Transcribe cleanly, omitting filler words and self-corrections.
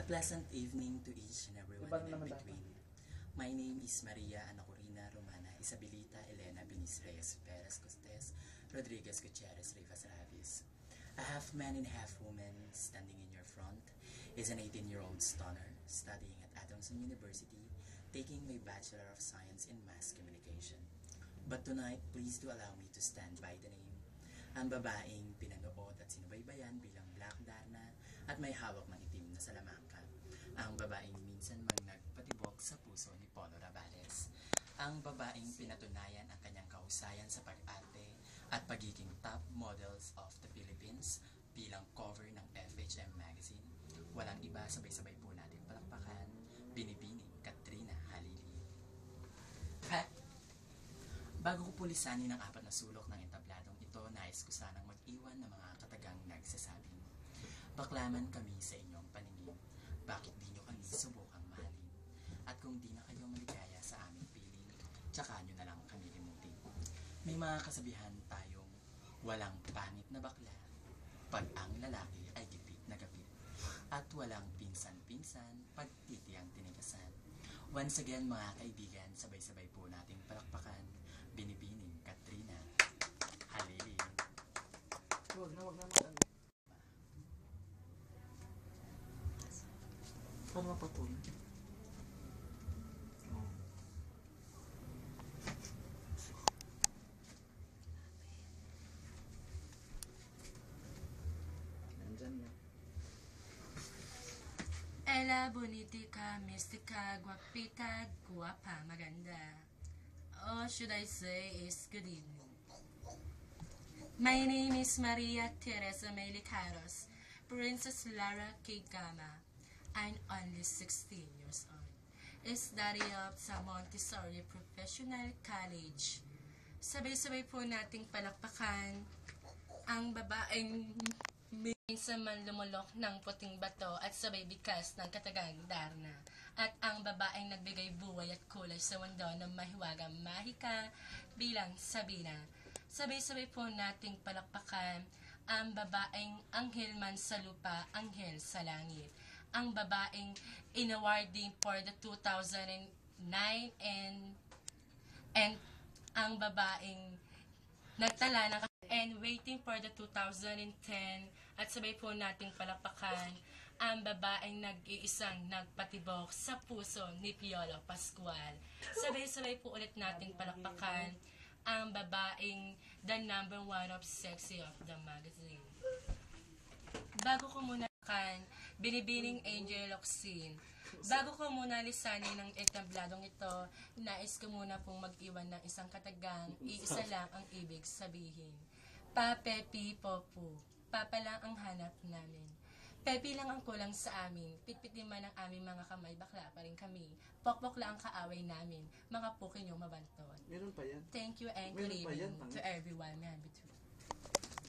pleasant evening to each and everyone in between. My name is Maria Ana Corina Romana Isabelita Elena Beniz Reyes Perez Costes Rodriguez Gutierrez Rivas Ravis. A half-man and half-woman standing in your front is an 18-year-old stoner studying at Adamson University, taking my Bachelor of Science in Mass Communication. But tonight, please do allow me to stand by the name. Ang babaeng pinanood at sinubaybayan bilang Black Darna at may hawak ng itim na salamangka. Ang babaeng minsan mang nagpatibok sa puso ni Polo Ravales. Ang babaeng pinatunayan ang kanyang kahusayan sa pag-arte at pagiging top models of the Philippines bilang cover ng FHM magazine. Walang iba, sabay-sabay po natin palakpakan, Binibining Katrina Halili. Bago ko pulisanin ang apat na sulok ng entabladong ito, nais ko sanang mag-iwan ng mga katagang nagsasabing, baklaman kami sa inyong paningin, bakit di nyo kami subukang mahalin? At kung di na kayo maligaya sa aming piling, tsaka nyo na lang kami limutin. May mga kasabihan tayong walang pangit na bakla pag ang lalaki ay gipit na gapit, at walang pinsan-pinsan pag titiyang tinigasan. Once again mga kaibigan, sabay-sabay po nating palakpakan, Binibining Katrina Halili. Wag na mag-ano. Paano mapatuloy? Nandyan na. Ella, bonitica, mystica, guapita, guapa, maganda. Or should I say is good evening. My name is Maria Teresa Melicaros, Princess Lara K. Gama. I'm only 16 years old. Is study of sa Montessori Professional College. Sabay-sabay po nating palakpakan ang babaeng minsan man lumulok ng puting bato at sabay bikas ng katagang Darna. At ang babaeng nagbigay buhay at kulay sa mundo ng mahiwagang mahika bilang Sabina. Sabay-sabay po nating palakpakan ang babaeng anghel man sa lupa, anghel sa langit. Ang babaeng inawarding for the 2009 and ang babaeng nagtala ng and waiting for the 2010 at sabay po nating palakpakan ang babaeng nag-iisang nagpatibok sa puso ni Piolo Pascual. Sabay-sabay po ulit nating palakpakan ang babaeng the number 1 of sexy of the magazine. Bago ko muna Binibining Angel Oxin. Bago ko muna lisanin ng entabladong ito, nais ko muna pong mag-iwan ng isang katagang, iisa lang ang ibig sabihin. Papepi Popo. Papa lang ang hanap namin. Pepi lang ang kulang sa amin. Pitpitin man ang aming mga kamay, bakla pa rin kami. Pokpok lang ang kaaway namin. Mga pukin yung mabanton. Meron pa yan? Thank you and good evening to everyone.